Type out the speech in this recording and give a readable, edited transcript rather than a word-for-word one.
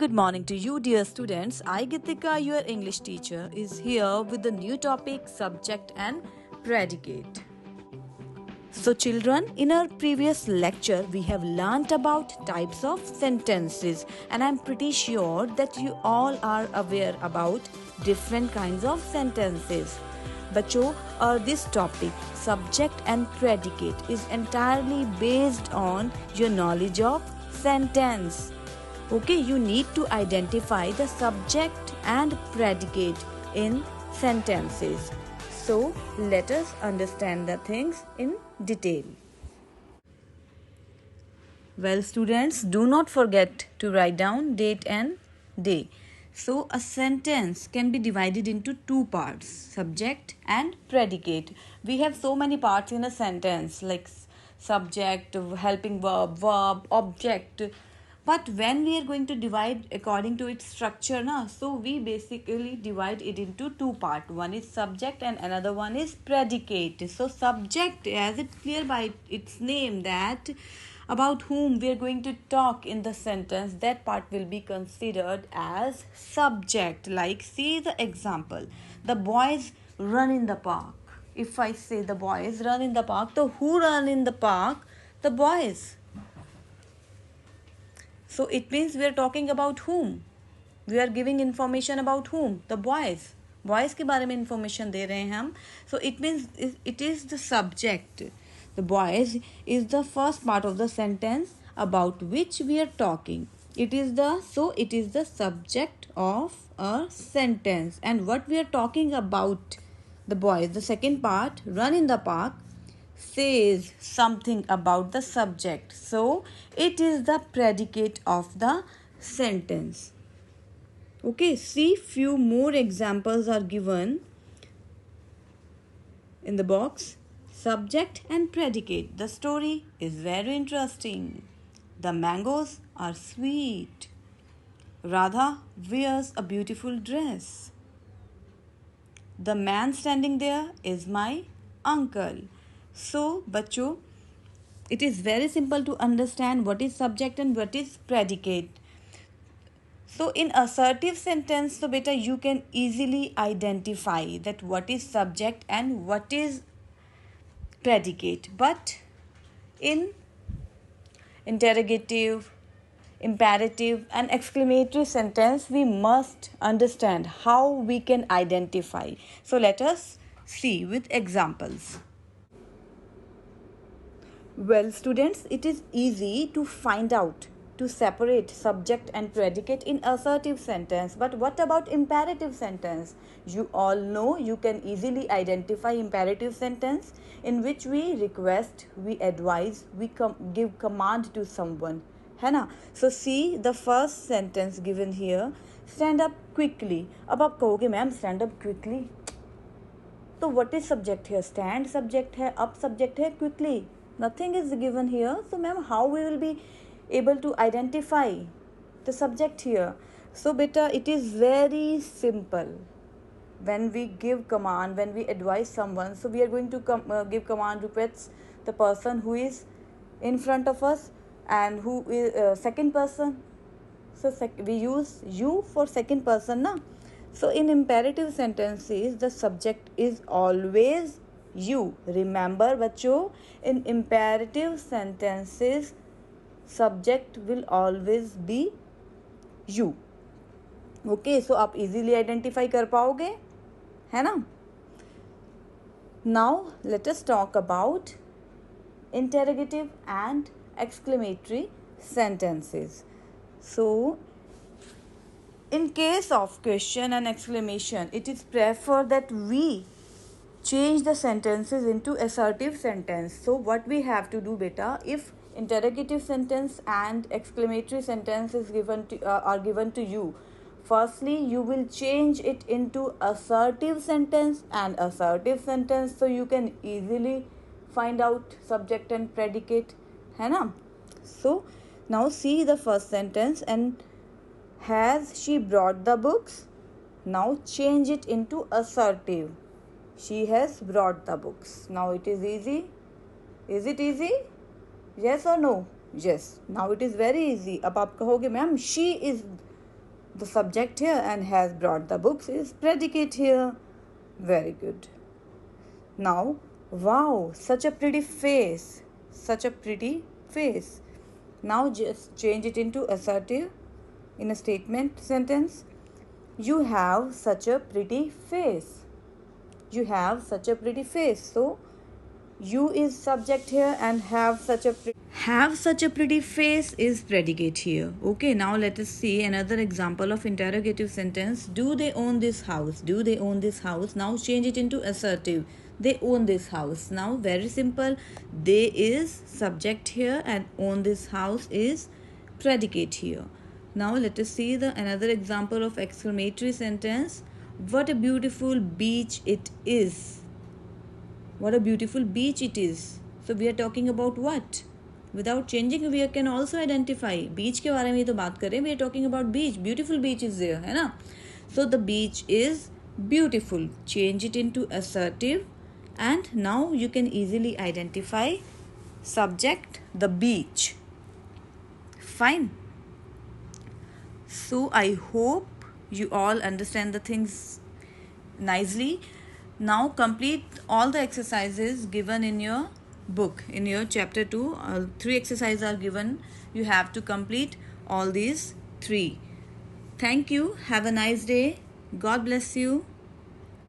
Good morning to you, dear students. I, Gitika, your English teacher, is here with the new topic, subject and predicate. So, children, in our previous lecture, we have learnt about types of sentences, and I'm pretty sure that you all are aware about different kinds of sentences. बच्चों, this topic, subject and predicate, is entirely based on your knowledge of sentence. Okay, you need to identify the subject and predicate in sentences. So, let us understand the things in detail. Well, students, do not forget to write down date and day. So, a sentence can be divided into two parts, subject and predicate. We have so many parts in a sentence like subject, helping verb, object. But when we are going to divide according to its structure, so we basically divide it into two parts. One is subject and another one is predicate. So subject, as it's clear by its name that about whom we are going to talk in the sentence, that part will be considered as subject. Like, see the example, the boys run in the park. If I say the boys run in the park, so who run in the park? The boys. So it means we are talking about whom? We are giving information about whom? The boys. Boys के बारे में information दे रहे हैं हम. So it means it is the subject. The boys is the first part of the sentence about which we are talking. It is the subject of a sentence. And what we are talking about, the boys, the second part, run in the park, says something about the subject. So it is the predicate of the sentence. Okay, see, few more examples are given in the box. Subject and predicate. The story is very interesting. The mangoes are sweet. Radha wears a beautiful dress. The man standing there is my uncle. So, बच्चों, it is very simple to understand what is subject and what is predicate. So, in assertive sentence, so beta, you can easily identify that what is subject and what is predicate. But in interrogative, imperative and exclamatory sentence, we must understand how we can identify. So, let us see with examples. Well, students, it is easy to find out, to separate subject and predicate in assertive sentence. But what about imperative sentence? You all know you can easily identify imperative sentence in which we request, we advise, we give command to someone. है ना? So see the first sentence given here. Stand up quickly. अब आप कहोगे ma'am stand up quickly. तो what is subject here? Stand subject है, up subject है, quickly. Nothing is given here. So ma'am, how we will be able to identify the subject here? So beta, it is very simple. When we give command, when we advise someone, so we are going to give command requests the person who is in front of us and who is second person. So we use you for second person, na? So in imperative sentences, the subject is always you. Remember बच्चों, in imperative sentences, subject will always be you. Okay, so आप easily identify कर पाओगे, है ना? Now let us talk about interrogative and exclamatory sentences. So in case of question and exclamation, it is preferred that we change the sentences into assertive sentence. So what we have to do, beta, if interrogative sentence and exclamatory sentence is are given to you, firstly you will change it into assertive sentence and assertive sentence, so you can easily find out subject and predicate, है ना? So now see the first sentence, and has she brought the books? Now change it into assertive. She has brought the books. Now it is easy. Is it easy? Yes or no? Yes. Now it is very easy. अब आप कहोगे ma'am she is the subject here and has brought the books is predicate here. Very good. Now, wow, such a pretty face. Such a pretty face. Now just change it into assertive in a statement sentence. You have such a pretty face. You have such a pretty face. So, you is subject here and have such a pretty face is predicate here. Okay, now let us see another example of interrogative sentence. Do they own this house? Do they own this house? Now change it into assertive. They own this house. Now very simple. They is subject here and own this house is predicate here. Now let us see the another example of exclamatory sentence. What a beautiful beach it is. What a beautiful beach it is. So we are talking about what? Without changing, we can also identify. Beach के बारे में तो बात करें. We are talking about beach. Beautiful beach is there, है ना? So the beach is beautiful. Change it into assertive, and now you can easily identify subject, the beach. Fine. So I hope you all understand the things nicely. Now complete all the exercises given in your book. In your chapter 2, 3 exercises are given. You have to complete all these 3. Thank you. Have a nice day. God bless you.